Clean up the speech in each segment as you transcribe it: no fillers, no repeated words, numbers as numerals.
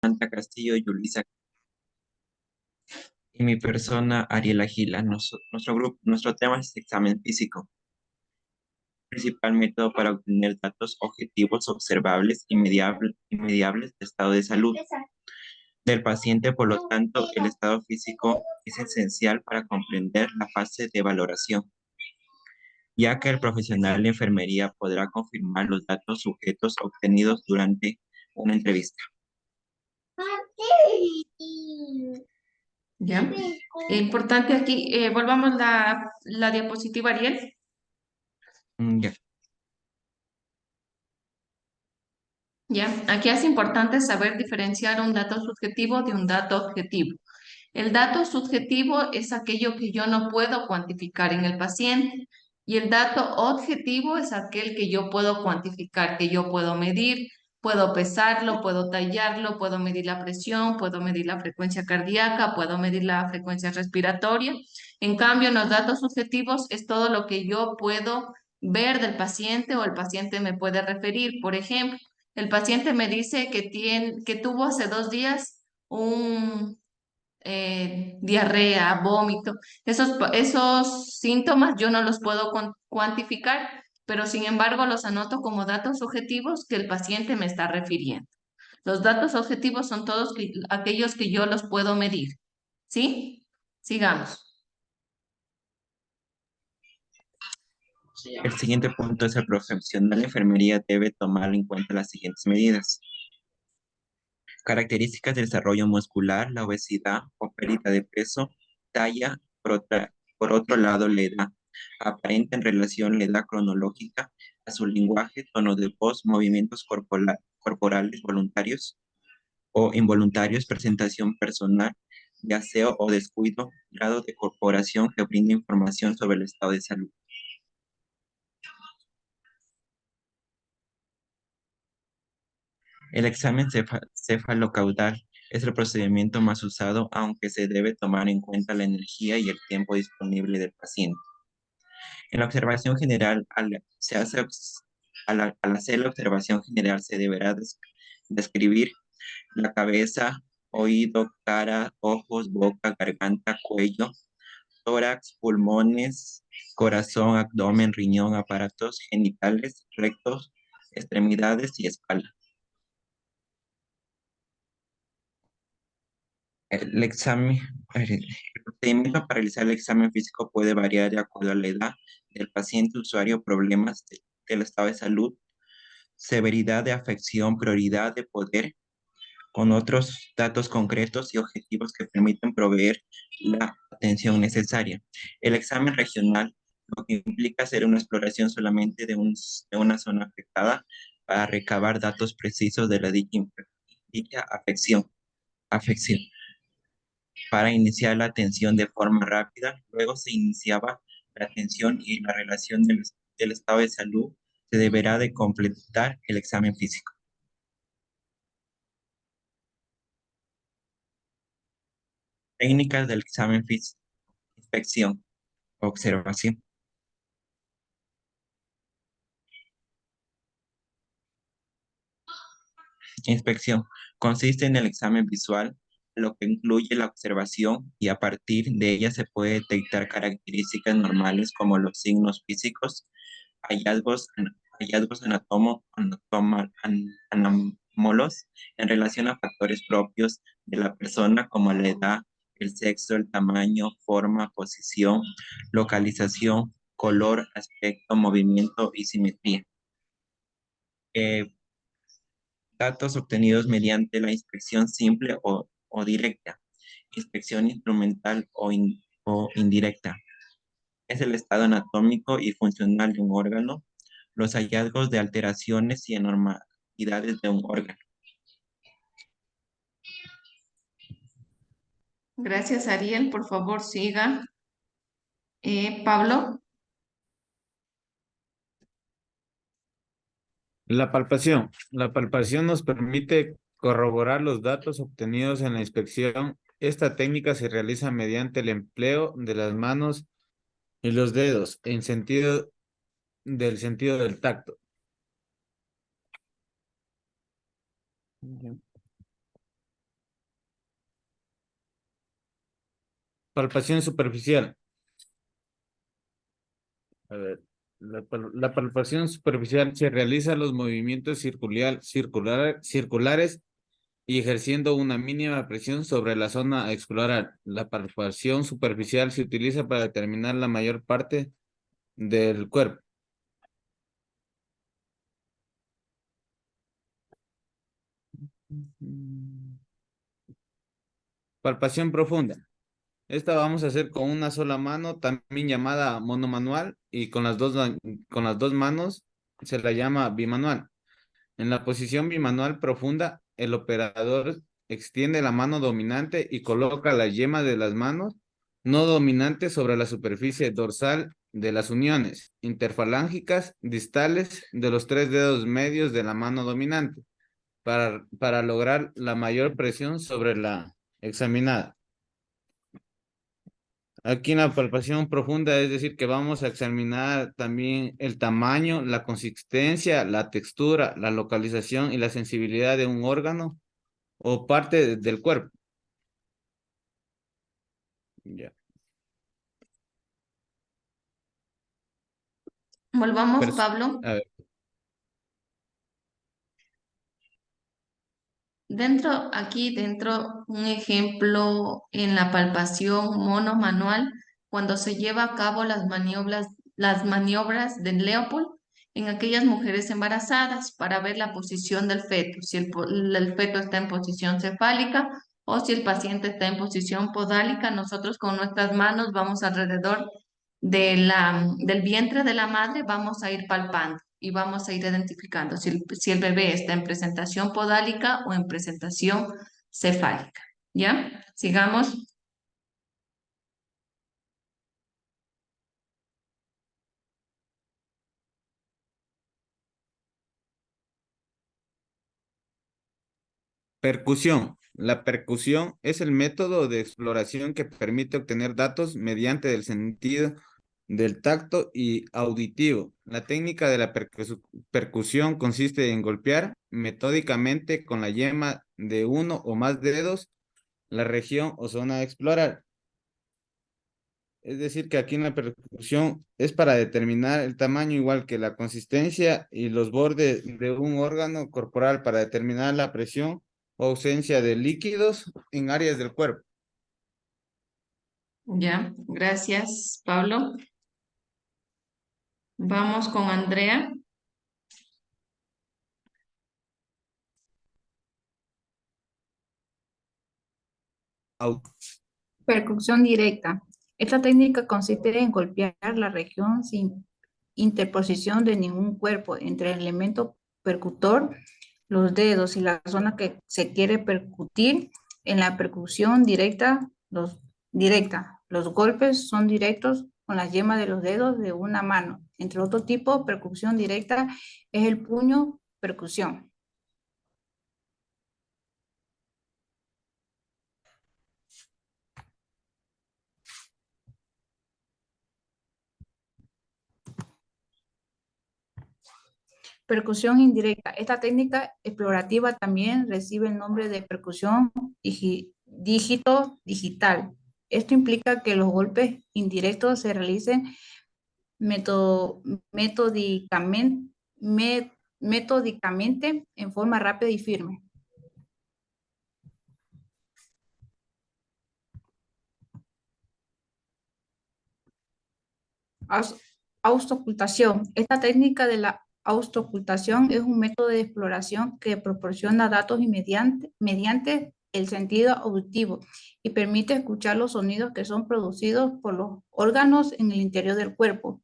Samantha Castillo, Yulisa y mi persona, Ariela Gila. Nuestro grupo, nuestro tema es examen físico, principal método para obtener datos objetivos, observables y mediables de estado de salud del paciente. Por lo tanto, el estado físico es esencial para comprender la fase de valoración, ya que el profesional de enfermería podrá confirmar los datos sujetos obtenidos durante una entrevista. ¿Ya? Importante aquí, volvamos la diapositiva, Ariel. Ya. ¿Ya? Aquí es importante saber diferenciar un dato subjetivo de un dato objetivo. El dato subjetivo es aquello que yo no puedo cuantificar en el paciente y el dato objetivo es aquel que yo puedo cuantificar, que yo puedo medir, puedo pesarlo, puedo tallarlo, puedo medir la presión, puedo medir la frecuencia cardíaca, puedo medir la frecuencia respiratoria. En cambio, en los datos subjetivos es todo lo que yo puedo ver del paciente o el paciente me puede referir. Por ejemplo, el paciente me dice que tuvo hace 2 días un diarrea, vómito. Esos síntomas yo no los puedo cuantificar, pero sin embargo los anoto como datos objetivos que el paciente me está refiriendo. Los datos objetivos son todos aquellos que yo los puedo medir. ¿Sí? Sigamos. El siguiente punto es: el profesional de enfermería debe tomar en cuenta las siguientes medidas. Características del desarrollo muscular, la obesidad o pérdida de peso, talla. Por otro lado, la edad aparente en relación a la edad cronológica, a su lenguaje, tono de voz, movimientos corporales voluntarios o involuntarios, presentación personal, de aseo o descuido, grado de corporación que brinda información sobre el estado de salud. El examen cefalocaudal es el procedimiento más usado, aunque se debe tomar en cuenta la energía y el tiempo disponible del paciente. En la observación general, al hacer la observación general se deberá describir la cabeza, oído, cara, ojos, boca, garganta, cuello, tórax, pulmones, corazón, abdomen, riñón, aparatos genitales, rectos, extremidades y espalda. El examen, el procedimiento para realizar el examen físico puede variar de acuerdo a la edad del paciente, usuario, problemas del estado de salud, severidad de afección, prioridad de poder, con otros datos concretos y objetivos que permiten proveer la atención necesaria. El examen regional lo que implica hacer una exploración solamente de una zona afectada para recabar datos precisos de la dicha afección. Para iniciar la atención de forma rápida, luego se iniciaba la atención y la relación del estado de salud, se deberá de completar el examen físico. Técnicas del examen físico: inspección, observación. Inspección consiste en el examen visual, lo que incluye la observación y a partir de ella se puede detectar características normales como los signos físicos, hallazgos, hallazgos anómalos en relación a factores propios de la persona como la edad, el sexo, el tamaño, forma, posición, localización, color, aspecto, movimiento y simetría. Eh, Datos obtenidos mediante la inspección simple o directa, inspección instrumental o indirecta. Es el estado anatómico y funcional de un órgano, los hallazgos de alteraciones y anormalidades de un órgano. Gracias, Ariel. Por favor, siga. Pablo. La palpación. La palpación nos permite corroborar los datos obtenidos en la inspección. Esta técnica se realiza mediante el empleo de las manos y los dedos en sentido del tacto. Palpación superficial. A ver, la palpación superficial se realiza los movimientos circulares y ejerciendo una mínima presión sobre la zona a explorar. La palpación superficial se utiliza para determinar la mayor parte del cuerpo. Palpación profunda. Esta vamos a hacer con una sola mano, también llamada monomanual, y con las dos manos se la llama bimanual. En la posición bimanual profunda, el operador extiende la mano dominante y coloca la yema de las manos no dominantes sobre la superficie dorsal de las uniones interfalángicas distales de los 3 dedos medios de la mano dominante para lograr la mayor presión sobre la examinada. Aquí en la palpación profunda, es decir, que vamos a examinar también el tamaño, la consistencia, la textura, la localización y la sensibilidad de un órgano o parte del cuerpo. Ya. Volvamos, Pablo. A ver, Aquí dentro, un ejemplo en la palpación monomanual, cuando se lleva a cabo las maniobras de Leopold en aquellas mujeres embarazadas para ver la posición del feto, si el feto está en posición cefálica o si el paciente está en posición podálica, nosotros con nuestras manos vamos alrededor del vientre de la madre, vamos a ir palpando y vamos a ir identificando si el bebé está en presentación podálica o en presentación cefálica. ¿Ya? Sigamos. percusión. La percusión es el método de exploración que permite obtener datos mediante el sentido del tacto y auditivo. La técnica de la percusión consiste en golpear metódicamente con la yema de uno o más dedos la región o zona a explorar. Es decir, que aquí en la percusión es para determinar el tamaño igual que la consistencia y los bordes de un órgano corporal para determinar la presión o ausencia de líquidos en áreas del cuerpo. Ya, gracias, Pablo. Vamos con Andrea. Percusión directa. Esta técnica consiste en golpear la región sin interposición de ningún cuerpo entre el elemento percutor, los dedos y la zona que se quiere percutir. En la percusión los golpes son directos con la yema de los dedos de una mano. Entre otro tipo, percusión directa es el puño percusión. Percusión indirecta. Esta técnica explorativa también recibe el nombre de percusión dígito-digital. Esto implica que los golpes indirectos se realicen metódicamente en forma rápida y firme. Auscultación. Esta técnica de la auscultación es un método de exploración que proporciona datos mediante el sentido auditivo y permite escuchar los sonidos que son producidos por los órganos en el interior del cuerpo.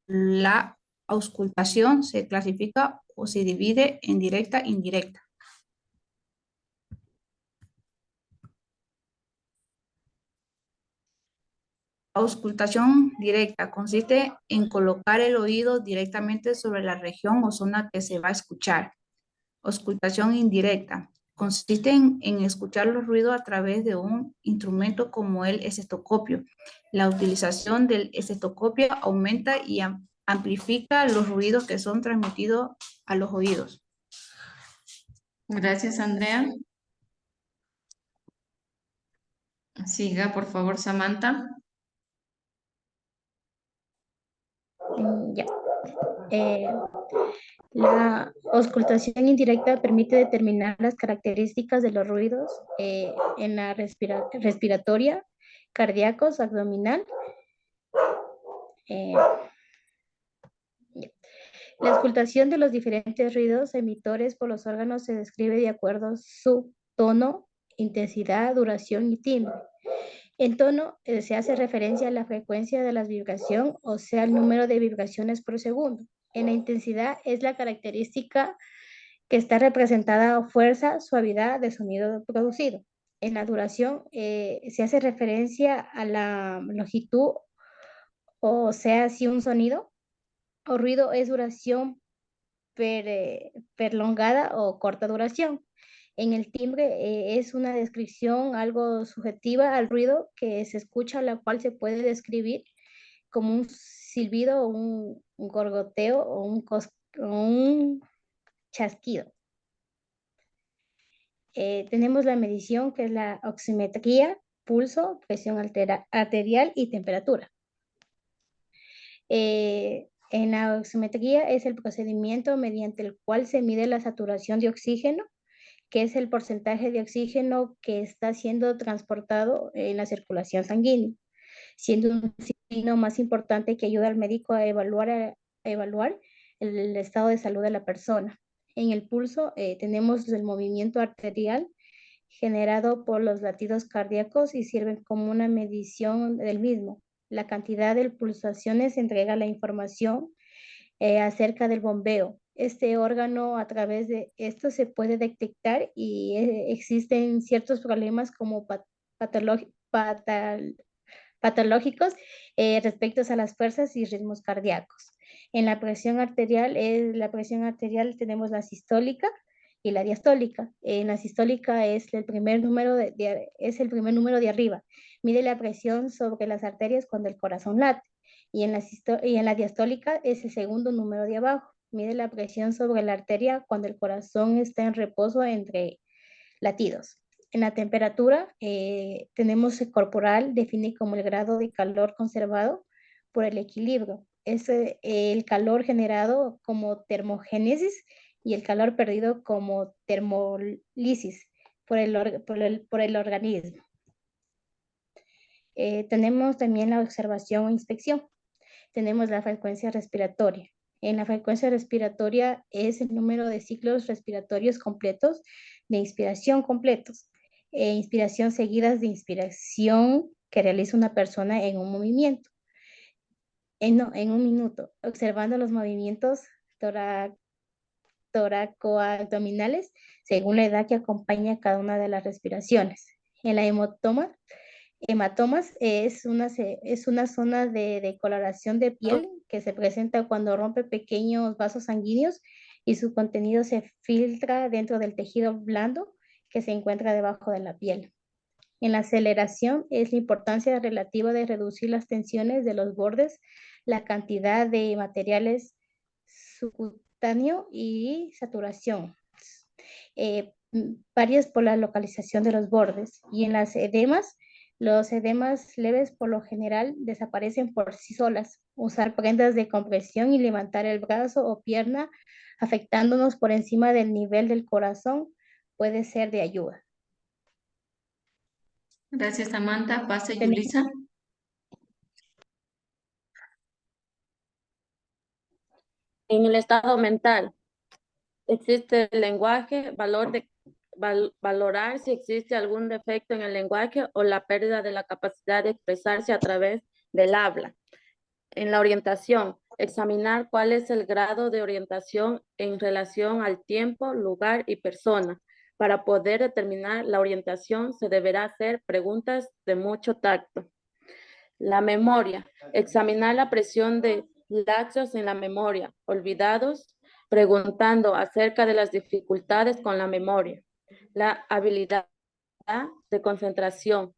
La auscultación se clasifica o se divide en directa e indirecta. Auscultación directa consiste en colocar el oído directamente sobre la región o zona que se va a escuchar. Auscultación indirecta consiste en escuchar los ruidos a través de un instrumento como el estetoscopio. La utilización del estetoscopio aumenta y amplifica los ruidos que son transmitidos a los oídos. Gracias, Andrea. Siga, por favor, Samantha. Ya. Eh, la auscultación indirecta permite determinar las características de los ruidos en la respiratoria, cardíacos, abdominal. Ya. La auscultación de los diferentes ruidos emitores por los órganos se describe de acuerdo a su tono, intensidad, duración y timbre. En tono se hace referencia a la frecuencia de la vibración, o sea, el número de vibraciones por segundo. En la intensidad es la característica que está representada a fuerza, suavidad de sonido producido. En la duración se hace referencia a la longitud, o sea, si un sonido o ruido es duración prolongada o corta duración. En el timbre es una descripción algo subjetiva al ruido que se escucha, la cual se puede describir como un silbido, un gorgoteo o un chasquido. Tenemos la medición, que es la oximetría, pulso, presión arterial y temperatura. En la oximetría es el procedimiento mediante el cual se mide la saturación de oxígeno, que es el porcentaje de oxígeno que está siendo transportado en la circulación sanguínea, siendo un signo más importante que ayuda al médico a evaluar el estado de salud de la persona. En el pulso tenemos el movimiento arterial generado por los latidos cardíacos y sirven como una medición del mismo. La cantidad de pulsaciones entrega la información acerca del bombeo. Este órgano, a través de esto, se puede detectar y existen ciertos problemas como patológicos respecto a las fuerzas y ritmos cardíacos. En la presión arterial tenemos la sistólica y la diastólica. En la sistólica es el primer número de arriba. Mide la presión sobre las arterias cuando el corazón late. Y en la diastólica es el segundo número de abajo. Mide la presión sobre la arteria cuando el corazón está en reposo entre latidos. En la temperatura tenemos el corporal, define como el grado de calor conservado por el equilibrio. Es el calor generado como termogénesis y el calor perdido como termolisis por el organismo. Tenemos también la observación o inspección. Tenemos la frecuencia respiratoria. En la frecuencia respiratoria es el número de ciclos respiratorios completos de inspiración completos. Inspiración seguidas de inspiración que realiza una persona en un movimiento. En un minuto, observando los movimientos toracoabdominales según la edad que acompaña cada una de las respiraciones. En la hematomas es una zona de coloración de piel que se presenta cuando rompe pequeños vasos sanguíneos y su contenido se filtra dentro del tejido blando que se encuentra debajo de la piel. En la aceleración es la importancia relativa de reducir las tensiones de los bordes, la cantidad de materiales subcutáneo y saturación. Varias por la localización de los bordes. Y en las edemas, los edemas leves por lo general desaparecen por sí solas. Usar prendas de compresión y levantar el brazo o pierna afectándonos por encima del nivel del corazón puede ser de ayuda. Gracias, Samantha. Pase, Tenemos- Yulisa. En el estado mental existe el lenguaje, valorar si existe algún defecto en el lenguaje o la pérdida de la capacidad de expresarse a través del habla. En la orientación, examinar cuál es el grado de orientación en relación al tiempo, lugar y persona. Para poder determinar la orientación se deberá hacer preguntas de mucho tacto. La memoria, examinar la presión de lapsos en la memoria, olvidados, preguntando acerca de las dificultades con la memoria. La habilidad de concentración,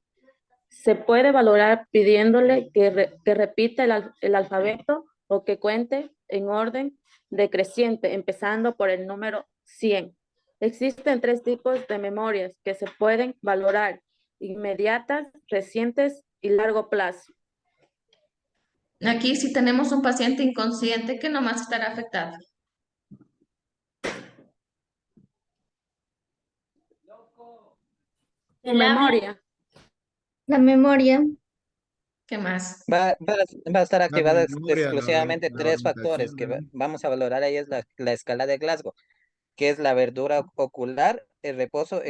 se puede valorar pidiéndole que repita el alfabeto o que cuente en orden decreciente, empezando por el número 100. Existen 3 tipos de memorias que se pueden valorar: inmediatas, recientes y largo plazo. Aquí si tenemos un paciente inconsciente que nomás estará afectado. Su memoria. La memoria, ¿Qué más? Va a estar La activada memoria, exclusivamente la tres factores orientación, que ¿no? vamos a valorar ahí es la escala de Glasgow, que es la verdura ocular, el reposo,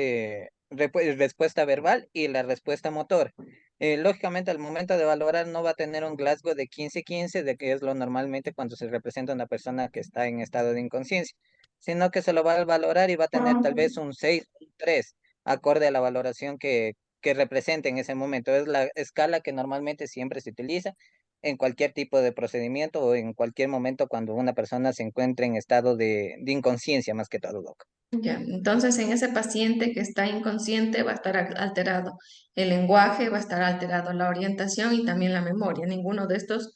respuesta verbal y la respuesta motor. Lógicamente, al momento de valorar no va a tener un Glasgow de 15-15, de que es lo normalmente cuando se representa una persona que está en estado de inconsciencia, sino que se lo va a valorar y va a tener tal vez un 6, un 3, acorde a la valoración que represente en ese momento. Es la escala que normalmente siempre se utiliza en cualquier tipo de procedimiento o en cualquier momento cuando una persona se encuentre en estado de inconsciencia, más que todo, loco. Ya, entonces en ese paciente que está inconsciente va a estar alterado el lenguaje, va a estar alterado la orientación y también la memoria. Ninguno de estos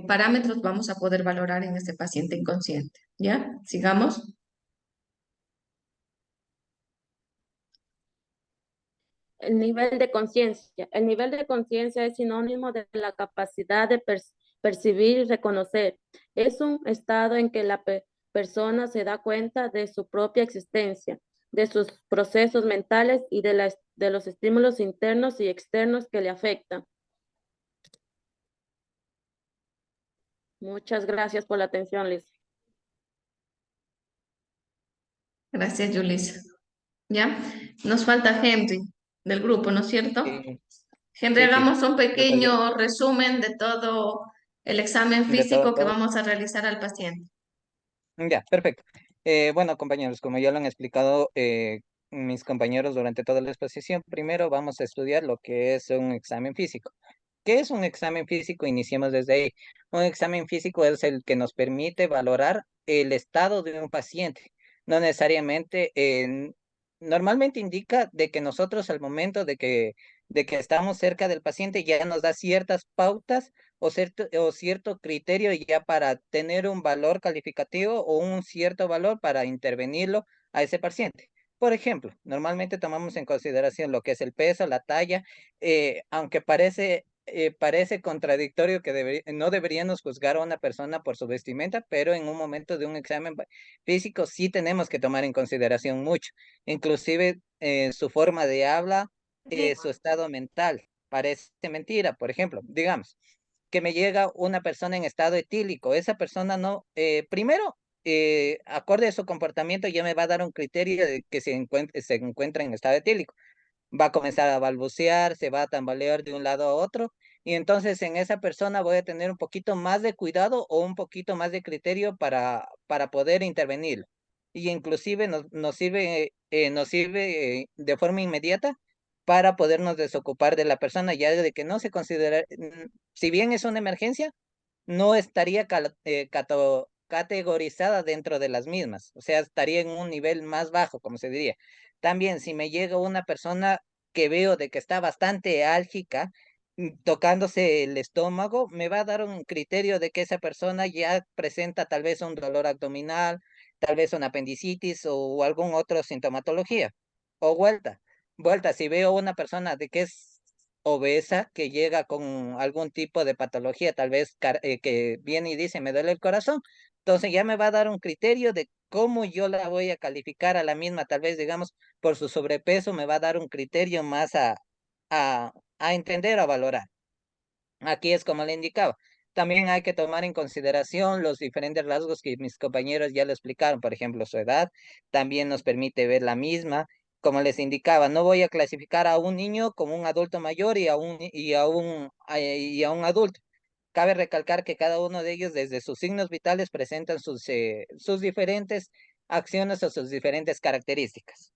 parámetros vamos a poder valorar en este paciente inconsciente. ¿Ya? Sigamos. El nivel de conciencia. El nivel de conciencia es sinónimo de la capacidad de percibir y reconocer. Es un estado en que la persona se da cuenta de su propia existencia, de sus procesos mentales y de los estímulos internos y externos que le afectan. Muchas gracias por la atención, Liz. Gracias, Yulisa. ¿Ya? Nos falta Henry del grupo, ¿no es cierto? Sí, Henry, sí, sí. hagamos un Lo cual pequeño resumen de todo el examen de todo, físico que todo. vamos a realizar al paciente. Ya, perfecto. Bueno, compañeros, como ya lo han explicado mis compañeros durante toda la exposición, primero vamos a estudiar lo que es un examen físico. ¿Qué es un examen físico? Iniciemos desde ahí. Un examen físico es el que nos permite valorar el estado de un paciente. No necesariamente, normalmente indica de que nosotros al momento de que estamos cerca del paciente ya nos da ciertas pautas o cierto criterio ya para tener un valor calificativo o un cierto valor para intervenirlo a ese paciente. Por ejemplo, normalmente tomamos en consideración lo que es el peso, la talla, aunque parece contradictorio que no deberíamos juzgar a una persona por su vestimenta, pero en un momento de un examen físico sí tenemos que tomar en consideración mucho, inclusive su forma de habla, su estado mental. Parece mentira, por ejemplo, digamos que me llega una persona en estado etílico, esa persona no, primero, acorde a su comportamiento ya me va a dar un criterio de que se encuentra en estado etílico, va a comenzar a balbucear, se va a tambalear de un lado a otro, y entonces en esa persona voy a tener un poquito más de cuidado o un poquito más de criterio para poder intervenir. Y inclusive nos sirve de forma inmediata para podernos desocupar de la persona, ya de que no se considera, si bien es una emergencia, no estaría categorizada dentro de las mismas, o sea, estaría en un nivel más bajo, como se diría. También, si me llega una persona que veo de que está bastante álgica, tocándose el estómago, me va a dar un criterio de que esa persona ya presenta tal vez un dolor abdominal, tal vez una apendicitis o algún otro sintomatología. O vuelta, si veo una persona de que es obesa, que llega con algún tipo de patología, tal vez que viene y dice, me duele el corazón, entonces ya me va a dar un criterio de cómo yo la voy a calificar a la misma, tal vez digamos, por su sobrepeso me va a dar un criterio más a entender, a valorar. Aquí es como le indicaba. También hay que tomar en consideración los diferentes rasgos que mis compañeros ya le explicaron. Por ejemplo, su edad también nos permite ver la misma. Como les indicaba, no voy a clasificar a un niño como un adulto mayor y a un adulto. Cabe recalcar que cada uno de ellos, desde sus signos vitales, presentan sus diferentes acciones o sus diferentes características.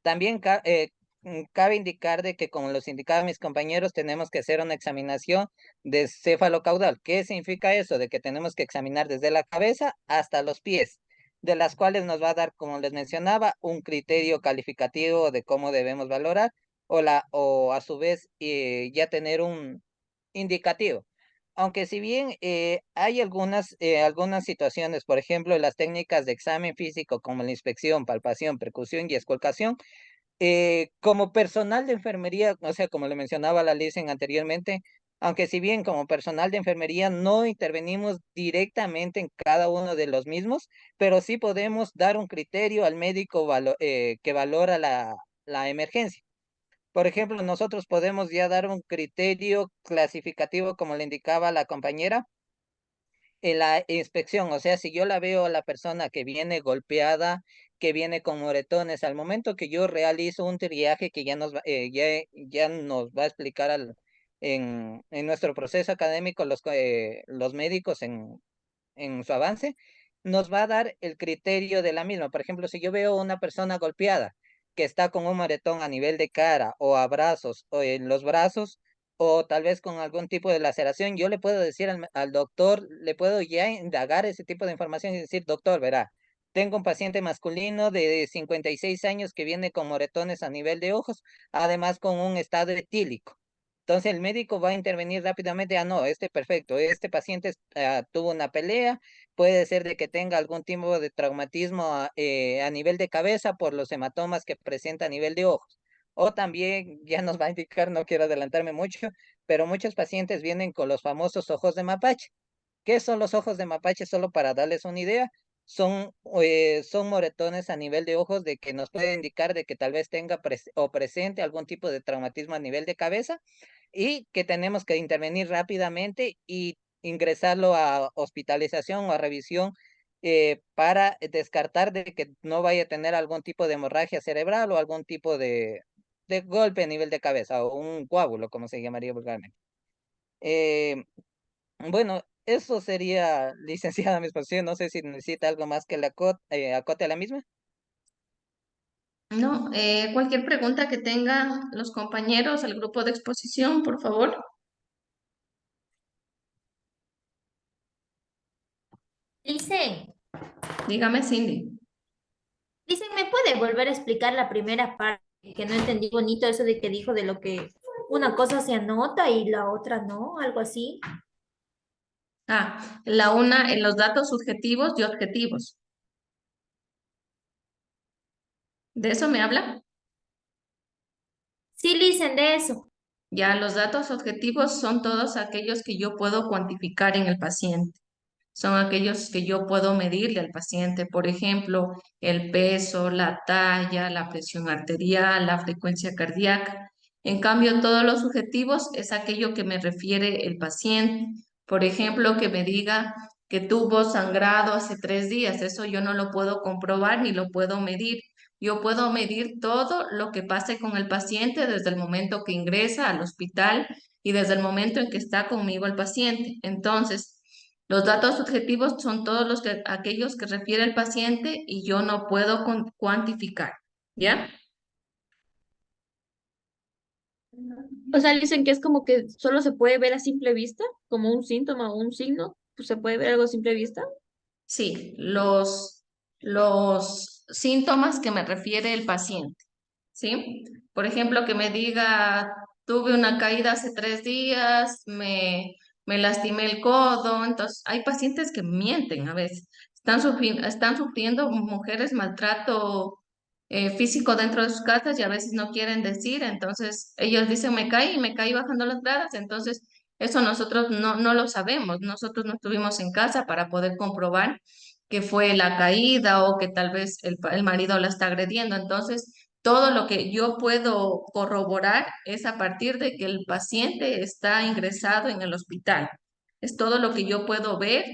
También cabe indicar de que, como los indicaban mis compañeros, tenemos que hacer una examinación de cefalocaudal. ¿Qué significa eso? De que tenemos que examinar desde la cabeza hasta los pies, de las cuales nos va a dar, como les mencionaba, un criterio calificativo de cómo debemos valorar o a su vez ya tener un indicativo. Aunque si bien hay algunas situaciones, por ejemplo, las técnicas de examen físico como la inspección, palpación, percusión y escolcación, Como personal de enfermería, o sea, como le mencionaba la Licen anteriormente, aunque si bien como personal de enfermería no intervenimos directamente en cada uno de los mismos, pero sí podemos dar un criterio al médico que valora la emergencia. Por ejemplo, nosotros podemos ya dar un criterio clasificativo, como le indicaba la compañera, en la inspección. O sea, si yo la veo a la persona que viene golpeada, que viene con moretones, al momento que yo realizo un triaje que ya nos va a explicar en nuestro proceso académico los médicos en su avance, nos va a dar el criterio de la misma. Por ejemplo, si yo veo una persona golpeada que está con un moretón a nivel de cara o a brazos o en los brazos o tal vez con algún tipo de laceración, yo le puedo decir al doctor, le puedo ya indagar ese tipo de información y decir, doctor, verá, tengo un paciente masculino de 56 años que viene con moretones a nivel de ojos, además con un estado etílico. Entonces el médico va a intervenir rápidamente, no, perfecto, este paciente tuvo una pelea, puede ser de que tenga algún tipo de traumatismo a nivel de cabeza por los hematomas que presenta a nivel de ojos. O también ya nos va a indicar, no quiero adelantarme mucho, pero muchos pacientes vienen con los famosos ojos de mapache. ¿Qué son los ojos de mapache? Solo para darles una idea, son moretones a nivel de ojos de que nos puede indicar de que tal vez tenga o presente algún tipo de traumatismo a nivel de cabeza y que tenemos que intervenir rápidamente y ingresarlo a hospitalización o a revisión para descartar de que no vaya a tener algún tipo de hemorragia cerebral o algún tipo de golpe a nivel de cabeza o un coágulo, como se llamaría vulgarmente. Eh, bueno, eso sería, licenciada, mi exposición. No sé si necesita algo más que acote a la misma. No, cualquier pregunta que tengan los compañeros, el grupo de exposición, por favor. Dicen, Dígame, Cindy. ¿me puede volver a explicar la primera parte? Que no entendí bonito eso de que dijo de lo que una cosa se anota y la otra no, algo así. La una en los datos subjetivos y objetivos. ¿De eso me habla? Sí, dicen de eso. Ya, los datos objetivos son todos aquellos que yo puedo cuantificar en el paciente. Son aquellos que yo puedo medirle al paciente, por ejemplo, el peso, la talla, la presión arterial, la frecuencia cardíaca. En cambio, todos los subjetivos es aquello que me refiere el paciente. Por ejemplo, que me diga que tuvo sangrado hace 3 días. Eso yo no lo puedo comprobar ni lo puedo medir. Yo puedo medir todo lo que pase con el paciente desde el momento que ingresa al hospital y desde el momento en que está conmigo el paciente. Entonces, los datos subjetivos son todos aquellos que refiere el paciente y yo no puedo cuantificar, ¿ya? O sea, dicen que es como que solo se puede ver a simple vista, como un síntoma o un signo, pues se puede ver algo a simple vista. Sí, los síntomas que me refiere el paciente, ¿sí? Por ejemplo, que me diga, tuve una caída hace 3 días, me lastimé el codo. Entonces, hay pacientes que mienten a veces. Están sufriendo mujeres maltrato físico dentro de sus casas y a veces no quieren decir. Entonces, ellos dicen, me caí bajando las gradas. Entonces, eso nosotros no lo sabemos. Nosotros no estuvimos en casa para poder comprobar que fue la caída o que tal vez el marido la está agrediendo. Entonces, todo lo que yo puedo corroborar es a partir de que el paciente está ingresado en el hospital. Es todo lo que yo puedo ver.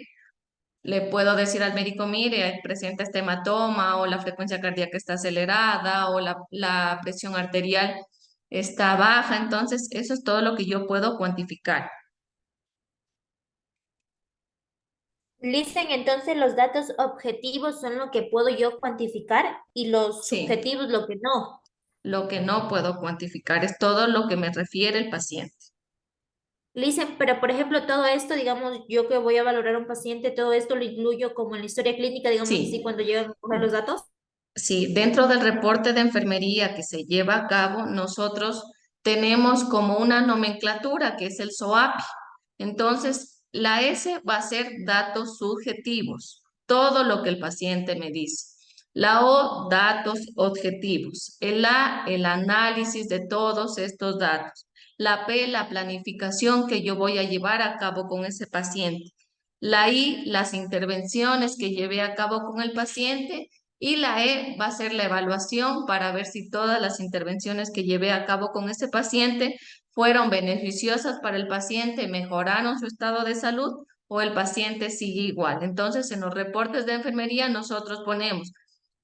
Le puedo decir al médico, mire, presenta este hematoma o la frecuencia cardíaca está acelerada o la presión arterial está baja. Entonces, eso es todo lo que yo puedo cuantificar. Dicen entonces los datos objetivos son lo que puedo yo cuantificar y los Sí, subjetivos lo que no. lo que no puedo cuantificar es todo lo que me refiere el paciente. Dicen, pero por ejemplo, todo esto, digamos, yo que voy a valorar a un paciente, todo esto lo incluyo como en la historia clínica, digamos así, Sí, cuando llegan a coger los datos. sí, dentro del reporte de enfermería que se lleva a cabo, nosotros tenemos como una nomenclatura que es el SOAPI. Entonces, la S va a ser datos subjetivos, todo lo que el paciente me dice. La O, datos objetivos. El A, el análisis de todos estos datos. La P, la planificación que yo voy a llevar a cabo con ese paciente. La I, las intervenciones que llevé a cabo con el paciente. Y la E va a ser la evaluación para ver si todas las intervenciones que llevé a cabo con ese paciente fueron beneficiosas para el paciente, mejoraron su estado de salud o el paciente sigue igual. Entonces, en los reportes de enfermería nosotros ponemos: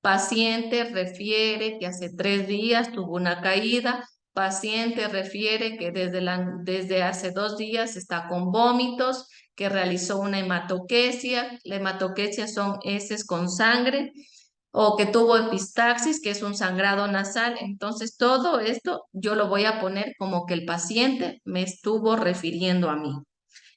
paciente refiere que hace 3 días tuvo una caída. Paciente refiere que desde hace 2 días está con vómitos, que realizó una hematoquesia. La hematoquesia son heces con sangre, o que tuvo epistaxis, que es un sangrado nasal. Entonces, todo esto yo lo voy a poner como que el paciente me estuvo refiriendo a mí.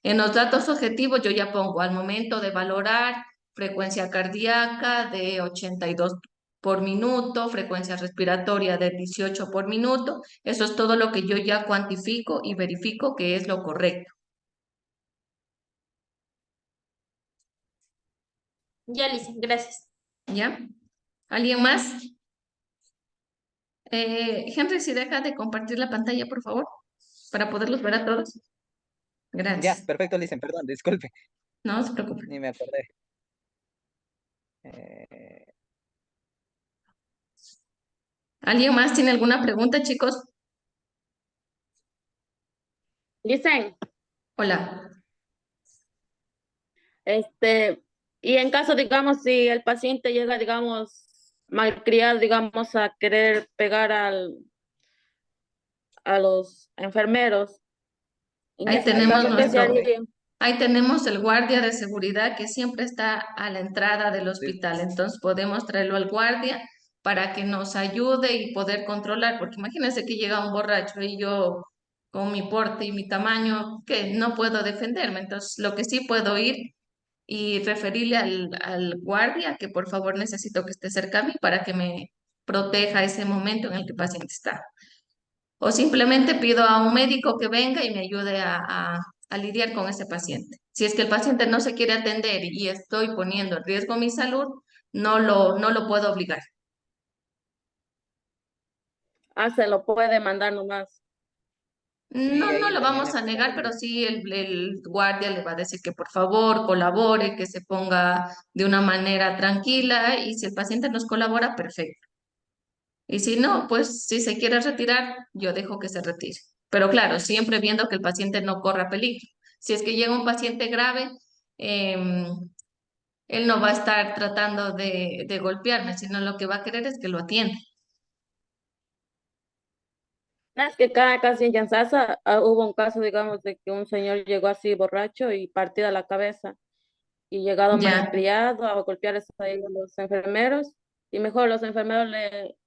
En los datos objetivos yo ya pongo al momento de valorar frecuencia cardíaca de 82 por minuto, frecuencia respiratoria de 18 por minuto. Eso es todo lo que yo ya cuantifico y verifico que es lo correcto. Ya, Lice, gracias. ¿Ya? ¿Alguien más? Henry, si deja de compartir la pantalla, por favor, para poderlos ver a todos. Ya, Gracias. perfecto, Licen, perdón, disculpe, No se preocupe. ni me acordé. Eh, ¿Alguien más tiene alguna pregunta, chicos? Dicen, Hola. y en caso, digamos, si el paciente llega, digamos, malcriado, digamos, a querer pegar a los enfermeros, en Ahí ese tenemos caso, ¿qué se nuestro, haría? ahí tenemos el guardia de seguridad que siempre está a la entrada del sí, hospital. Entonces podemos traerlo al guardia para que nos ayude y poder controlar, porque imagínense que llega un borracho y yo con mi porte y mi tamaño, que no puedo defenderme. Entonces lo que sí puedo ir y referirle al guardia que por favor necesito que esté cerca a mí para que me proteja ese momento en el que el paciente está. O simplemente pido a un médico que venga y me ayude a lidiar con ese paciente. Si es que el paciente no se quiere atender y estoy poniendo en riesgo mi salud, no lo puedo obligar. Se lo puede mandar nomás. sí, No ahí lo también vamos es a negar, pero preferible. sí el guardia le va a decir que por favor colabore, que se ponga de una manera tranquila, y si el paciente nos colabora, perfecto. Y si no, pues si se quiere retirar, yo dejo que se retire. Pero claro, siempre viendo que el paciente no corra peligro. Si es que llega un paciente grave, em, él no va a estar tratando de golpearme, sino lo que va a querer es que lo atienda. Es que casi en Yansasa hubo un caso, digamos, de que un señor llegó así borracho y partida la cabeza y llegado Ya. malcriado a golpear a los enfermeros y mejor los enfermeros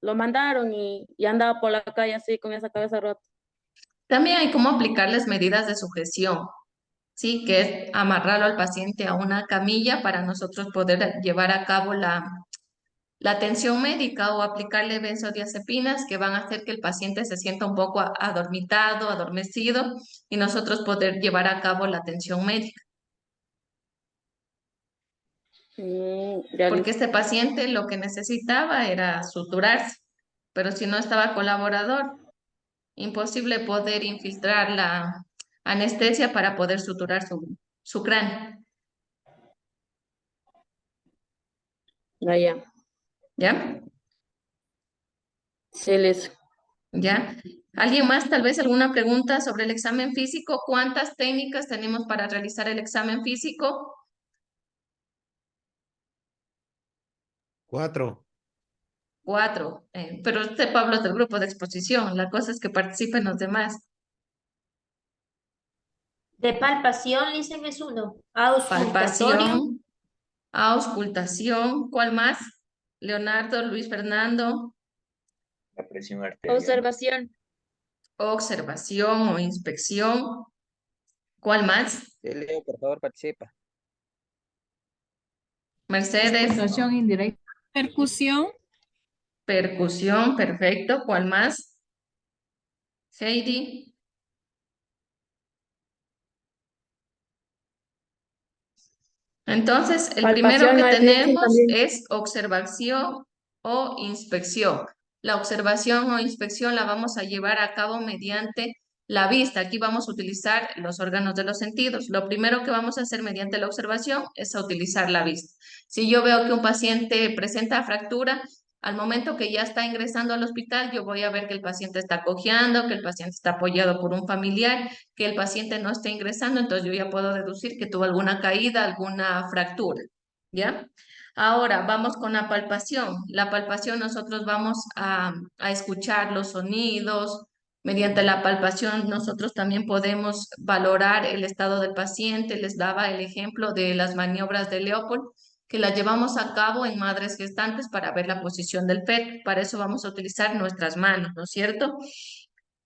lo mandaron y andaba por la calle así con esa cabeza rota. También hay cómo aplicarles medidas de sujeción, ¿sí? Que es amarrarlo al paciente a una camilla para nosotros poder llevar a cabo la atención médica, o aplicarle benzodiazepinas que van a hacer que el paciente se sienta un poco adormitado, adormecido, y nosotros poder llevar a cabo la atención médica. Ya Porque listo. este paciente lo que necesitaba era suturarse, pero si no estaba colaborador, imposible poder infiltrar la anestesia para poder suturar su cráneo. Ya. ¿Ya? Sí, listo. ¿Ya? ¿Alguien más? Tal vez alguna pregunta sobre el examen físico. ¿Cuántas técnicas tenemos para realizar el examen físico? 4. 4. Pero usted, Pablo, es del grupo de exposición. La cosa es que participen los demás. De palpación, Licen, es uno. Auscultatorio, Palpación, auscultación. ¿Cuál más? Leonardo, Luis Fernando. La presión arterial. Observación. Observación o inspección. ¿Cuál más? Sí, Leo, por favor, participa. Mercedes. Auscultación indirecta. Percusión, Percusión, perfecto. ¿Cuál más? Heidi. Entonces, el primero Palpación que no es Licen tenemos también. es observación o inspección. La observación o inspección la vamos a llevar a cabo mediante la vista. Aquí vamos a utilizar los órganos de los sentidos. Lo primero que vamos a hacer mediante la observación es a utilizar la vista. Si yo veo que un paciente presenta fractura, al momento que ya está ingresando al hospital, yo voy a ver que el paciente está cojeando, que el paciente está apoyado por un familiar, que el paciente no está ingresando, entonces yo ya puedo deducir que tuvo alguna caída, alguna fractura, ¿ya? Ahora vamos con la palpación. La palpación nosotros vamos a escuchar los sonidos. Mediante la palpación nosotros también podemos valorar el estado del paciente. Les daba el ejemplo de las maniobras de Leopold, que las llevamos a cabo en madres gestantes para ver la posición del feto. Para eso vamos a utilizar nuestras manos, ¿no es cierto?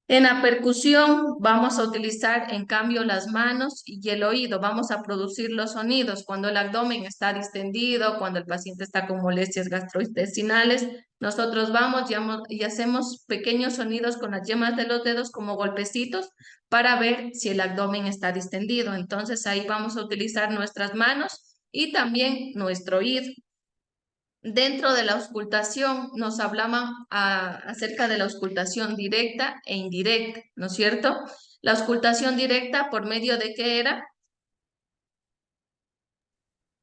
En la percusión vamos a utilizar en cambio las manos y el oído. Vamos a producir los sonidos cuando el abdomen está distendido, cuando el paciente está con molestias gastrointestinales. Nosotros vamos y hacemos pequeños sonidos con las yemas de los dedos como golpecitos para ver si el abdomen está distendido. Entonces ahí vamos a utilizar nuestras manos y también nuestro oído. Dentro de la auscultación nos hablaban acerca de la auscultación directa e indirecta, ¿no es cierto? La auscultación directa, ¿por medio de qué era?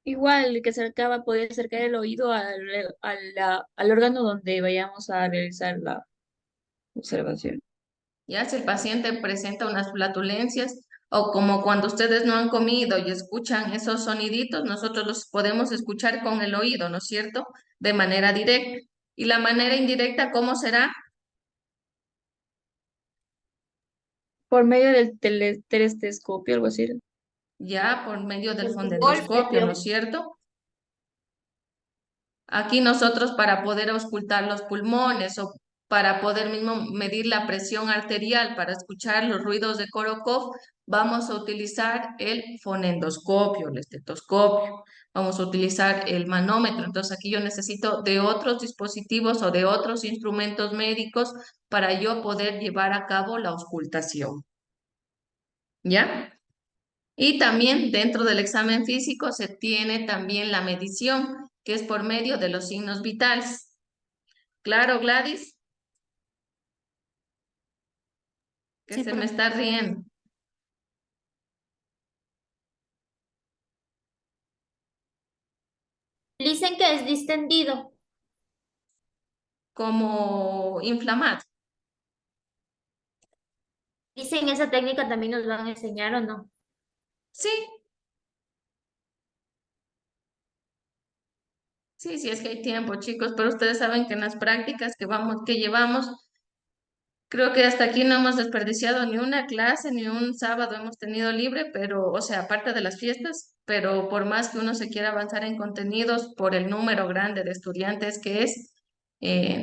Igual que podía acercar el oído al órgano donde vayamos a realizar la observación. Ya, si el paciente presenta unas flatulencias o como cuando ustedes no han comido y escuchan esos soniditos, nosotros los podemos escuchar con el oído, ¿no es cierto? De manera directa. Y la manera indirecta, ¿cómo será? Por medio del telescopio, algo así. Ya, por medio del El fonendoscopio, ¿no golpe, es cierto? Aquí nosotros para poder auscultar los pulmones o para poder mismo medir la presión arterial, para escuchar los ruidos de Korokov, vamos a utilizar el fonendoscopio, el estetoscopio, vamos a utilizar el manómetro. Entonces aquí yo necesito de otros dispositivos o de otros instrumentos médicos para yo poder llevar a cabo la auscultación. ¿Ya? Y también dentro del examen físico se tiene también la medición, que es por medio de los signos vitales. ¿Claro, Gladys? Que Sí, se me está riendo. dicen que es distendido. Como inflamado. Dicen esa técnica también nos van a enseñar o no. Sí, sí, sí, es que hay tiempo, chicos, pero ustedes saben que en las prácticas que llevamos, creo que hasta aquí no hemos desperdiciado ni una clase, ni un sábado hemos tenido libre, pero, o sea, aparte de las fiestas, pero por más que uno se quiera avanzar en contenidos, por el número grande de estudiantes que es,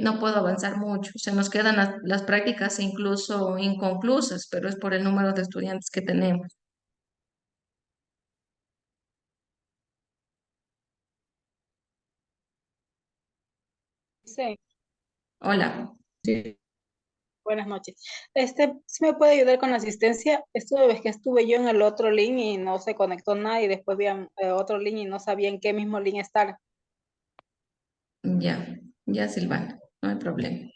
no puedo avanzar mucho. Se nos quedan las prácticas incluso inconclusas, pero es por el número de estudiantes que tenemos. Sí, Hola. Sí. buenas noches. ¿Sí me puede ayudar con la asistencia? Es que estuve yo en el otro link y no se conectó nada y después vi otro link y no sabía en qué mismo link estar. Ya, ya, Silvana, no hay problema.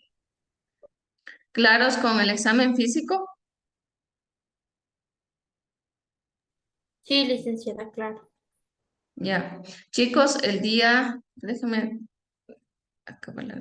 ¿Claros con el examen físico? Sí, licenciada, claro. Ya. Chicos, el día, déjenme acabar la